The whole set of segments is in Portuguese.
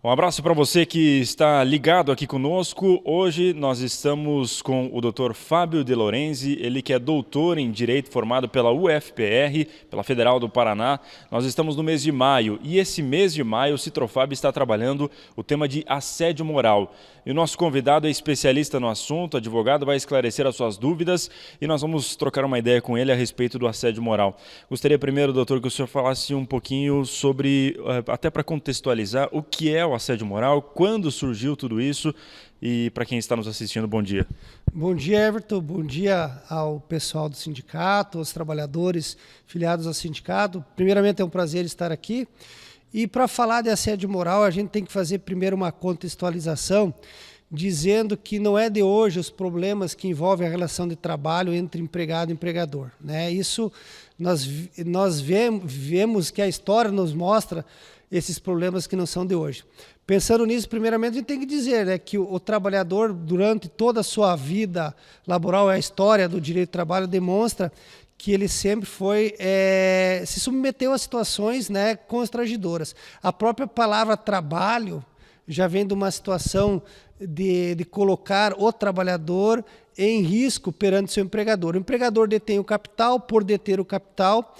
Um abraço para você que está ligado aqui conosco. Hoje nós estamos com o Dr. Fábio De Lorenzi, ele que é doutor em Direito formado pela UFPR, pela Federal do Paraná. Nós estamos no mês de maio e esse mês de maio o Citrofab está trabalhando o tema de assédio moral. E o nosso convidado é especialista no assunto, advogado, vai esclarecer as suas dúvidas e nós vamos trocar uma ideia com ele a respeito do assédio moral. Gostaria primeiro, doutor, que o senhor falasse um pouquinho sobre, até para contextualizar, o que é o assédio moral, quando surgiu tudo isso e para quem está nos assistindo, bom dia. Bom dia, Everton. Bom dia ao pessoal do sindicato, aos trabalhadores filiados ao sindicato. Primeiramente, é um prazer estar aqui. E para falar de assédio moral, a gente tem que fazer primeiro uma contextualização, dizendo que não é de hoje os problemas que envolvem a relação de trabalho entre empregado e empregador, né? Isso nós vemos que a história nos mostra esses problemas que não são de hoje. Pensando nisso, primeiramente, a gente tem que dizer, né, que o trabalhador, durante toda a sua vida laboral, a história do direito do trabalho demonstra que ele sempre se submeteu a situações, né, constrangedoras. A própria palavra trabalho já vem de uma situação de colocar o trabalhador em risco perante seu empregador. O empregador detém o capital, por deter o capital,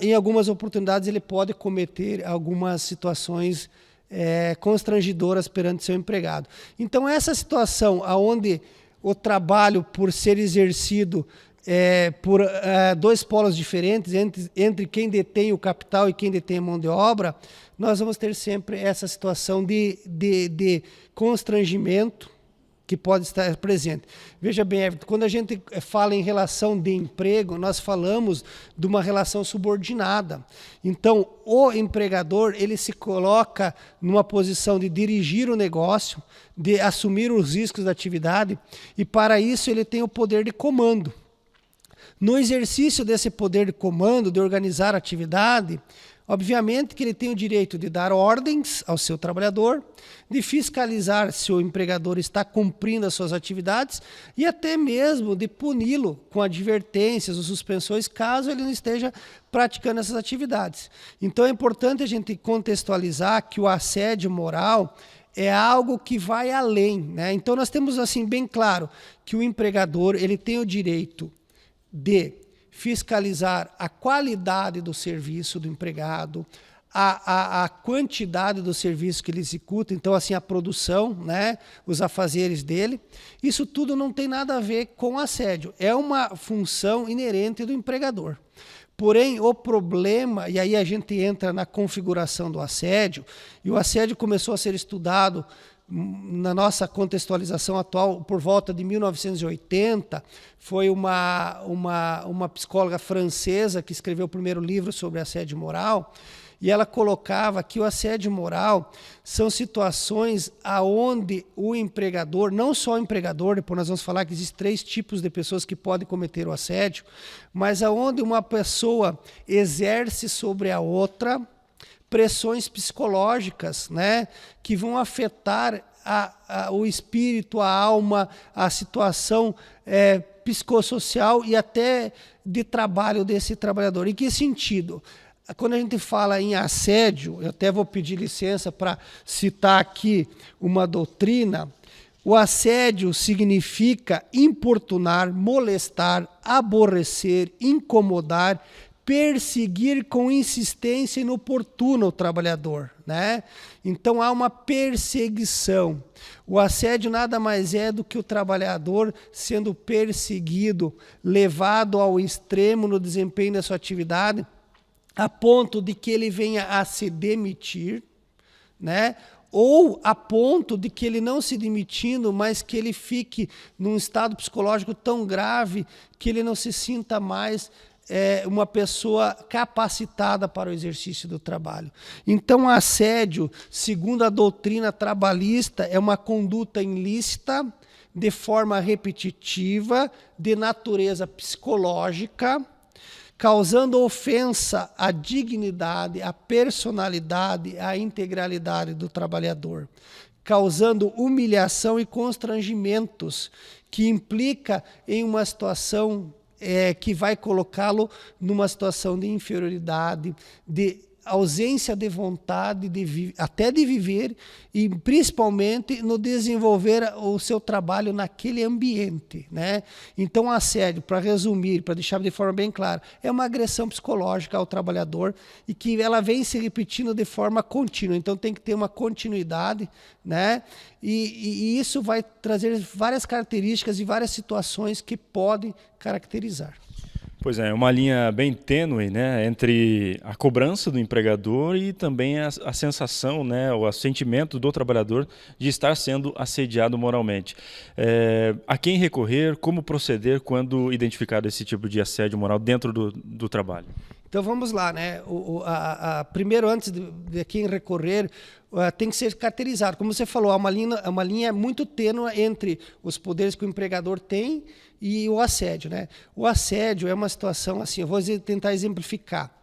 em algumas oportunidades ele pode cometer algumas situações constrangedoras perante seu empregado. Então essa situação onde o trabalho, por ser exercido por dois polos diferentes, entre quem detém o capital e quem detém a mão de obra, nós vamos ter sempre essa situação de constrangimento que pode estar presente. Veja bem, Everton, quando a gente fala em relação de emprego, nós falamos de uma relação subordinada. Então, o empregador, ele se coloca numa posição de dirigir o negócio, de assumir os riscos da atividade, e para isso ele tem o poder de comando. No exercício desse poder de comando, de organizar a atividade, obviamente que ele tem o direito de dar ordens ao seu trabalhador, de fiscalizar se o empregador está cumprindo as suas atividades e até mesmo de puni-lo com advertências ou suspensões caso ele não esteja praticando essas atividades. Então é importante a gente contextualizar que o assédio moral é algo que vai além, né? Então nós temos assim bem claro que o empregador ele tem o direito de fiscalizar a qualidade do serviço do empregado, a quantidade do serviço que ele executa, então assim a produção, né, os afazeres dele. Isso tudo não tem nada a ver com assédio, é uma função inerente do empregador. Porém, o problema, e aí a gente entra na configuração do assédio, e o assédio começou a ser estudado na nossa contextualização atual, por volta de 1980, foi uma psicóloga francesa que escreveu o primeiro livro sobre assédio moral, e ela colocava que o assédio moral são situações aonde o empregador, não só o empregador, depois nós vamos falar que existem 3 tipos de pessoas que podem cometer o assédio, mas aonde uma pessoa exerce sobre a outra pressões psicológicas, né, que vão afetar o espírito, a alma, a situação psicossocial e até de trabalho desse trabalhador. Em que sentido? Quando a gente fala em assédio, eu até vou pedir licença para citar aqui uma doutrina, o assédio significa importunar, molestar, aborrecer, incomodar, perseguir com insistência inoportuna o trabalhador, né? Então há uma perseguição. O assédio nada mais é do que o trabalhador sendo perseguido, levado ao extremo no desempenho da sua atividade, a ponto de que ele venha a se demitir, né? Ou a ponto de que ele não se demitindo, mas que ele fique num estado psicológico tão grave que ele não se sinta mais uma pessoa capacitada para o exercício do trabalho. Então, assédio, segundo a doutrina trabalhista, é uma conduta ilícita, de forma repetitiva, de natureza psicológica, causando ofensa à dignidade, à personalidade, à integralidade do trabalhador, causando humilhação e constrangimentos, que implica em uma situação que vai colocá-lo numa situação de inferioridade, de ausência de vontade até de viver e principalmente no desenvolver o seu trabalho naquele ambiente, né? Então, assédio, para resumir, para deixar de forma bem clara, é uma agressão psicológica ao trabalhador e que ela vem se repetindo de forma contínua. Então, tem que ter uma continuidade, né? E isso vai trazer várias características e várias situações que podem caracterizar. Pois é uma linha bem tênue, né, entre a cobrança do empregador e também a sensação, né, o sentimento do trabalhador de estar sendo assediado moralmente. A quem recorrer, como proceder quando identificado esse tipo de assédio moral dentro do trabalho? Então vamos lá, né? Primeiro, antes de quem recorrer, tem que ser caracterizado. Como você falou, há uma linha muito tênue entre os poderes que o empregador tem e o assédio, né? O assédio é uma situação assim, eu vou tentar exemplificar.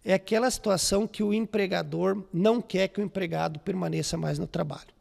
É aquela situação que o empregador não quer que o empregado permaneça mais no trabalho.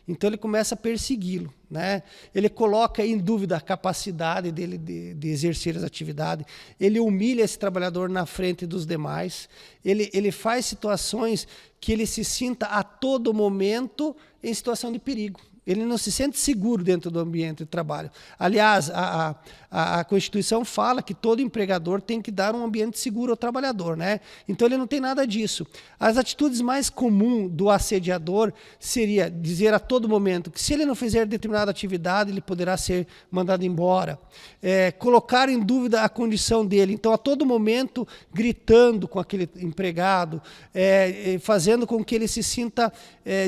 Então ele começa a persegui-lo, né? Ele coloca em dúvida a capacidade dele de exercer as atividades, ele humilha esse trabalhador na frente dos demais, ele faz situações que ele se sinta a todo momento em situação de perigo. Ele não se sente seguro dentro do ambiente de trabalho. Aliás, a Constituição fala que todo empregador tem que dar um ambiente seguro ao trabalhador, né? Então ele não tem nada disso. As atitudes mais comuns do assediador seria dizer a todo momento que se ele não fizer determinada atividade, ele poderá ser mandado embora. Colocar em dúvida a condição dele. Então, a todo momento, gritando com aquele empregado, fazendo com que ele se sinta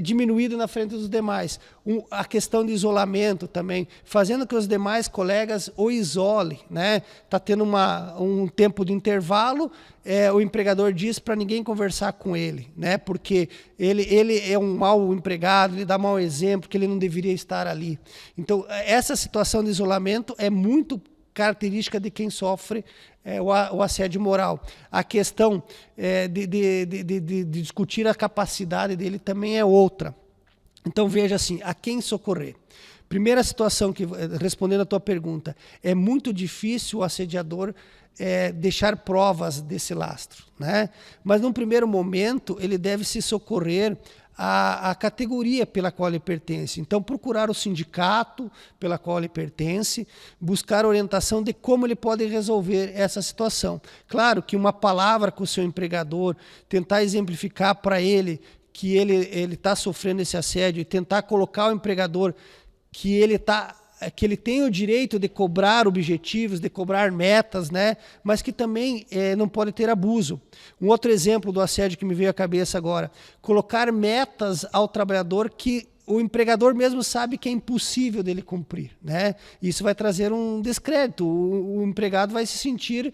diminuído na frente dos demais. A questão de isolamento também, fazendo que os demais colegas o isolem, né? Tá tendo um tempo de intervalo, o empregador diz para ninguém conversar com ele, né? Porque ele é um mau empregado, ele dá mau exemplo, que ele não deveria estar ali. Então, essa situação de isolamento é muito característica de quem sofre o assédio moral. A questão de discutir a capacidade dele também é outra. Então, veja assim, a quem socorrer? Primeira situação, respondendo a tua pergunta, é muito difícil o assediador deixar provas desse lastro, né? Mas, num primeiro momento, ele deve se socorrer à categoria pela qual ele pertence. Então, procurar o sindicato pela qual ele pertence, buscar orientação de como ele pode resolver essa situação. Claro que uma palavra com o seu empregador, tentar exemplificar para ele que ele está sofrendo esse assédio e tentar colocar o empregador que ele tem o direito de cobrar objetivos, de cobrar metas, né? Mas que também não pode ter abuso. Um outro exemplo do assédio que me veio à cabeça agora, colocar metas ao trabalhador que o empregador mesmo sabe que é impossível dele cumprir, né? Isso vai trazer um descrédito, o empregado vai se sentir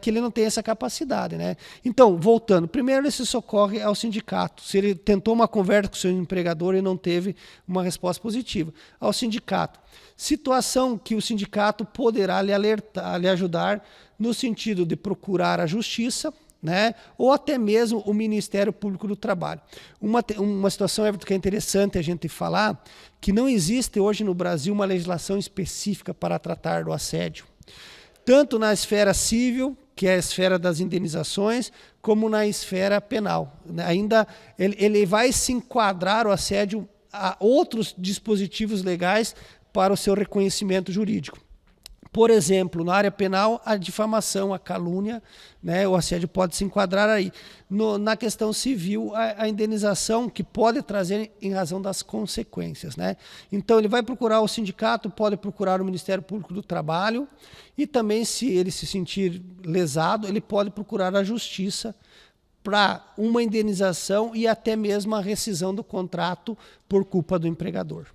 que ele não tem essa capacidade, né? Então, voltando, primeiro ele se socorre ao sindicato. Se ele tentou uma conversa com o seu empregador e não teve uma resposta positiva, ao sindicato. Situação que o sindicato poderá lhe alertar, lhe ajudar no sentido de procurar a justiça, né? Ou até mesmo o Ministério Público do Trabalho. Uma situação, Everton, que é interessante a gente falar, que não existe hoje no Brasil uma legislação específica para tratar do assédio. Tanto na esfera civil, que é a esfera das indenizações, como na esfera penal. Ainda ele vai se enquadrar o assédio a outros dispositivos legais para o seu reconhecimento jurídico. Por exemplo, na área penal, a difamação, a calúnia, né, o assédio pode se enquadrar aí. Na questão civil, a indenização que pode trazer em razão das consequências, né? Então, ele vai procurar o sindicato, pode procurar o Ministério Público do Trabalho e também, se ele se sentir lesado, ele pode procurar a justiça para uma indenização e até mesmo a rescisão do contrato por culpa do empregador.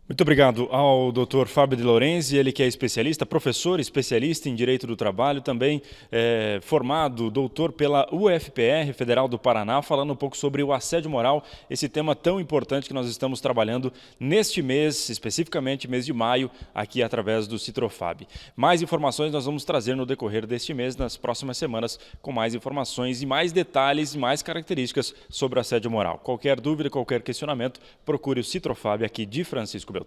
Muito obrigado ao Dr. Fábio de Lorenzi, ele que é especialista, professor, especialista em Direito do Trabalho, também formado, doutor pela UFPR, Federal do Paraná, falando um pouco sobre o assédio moral, esse tema tão importante que nós estamos trabalhando neste mês, especificamente mês de maio, aqui através do Citrofab. Mais informações nós vamos trazer no decorrer deste mês, nas próximas semanas, com mais informações e mais detalhes e mais características sobre o assédio moral. Qualquer dúvida, qualquer questionamento, procure o Citrofab aqui de Francisco Beltrão.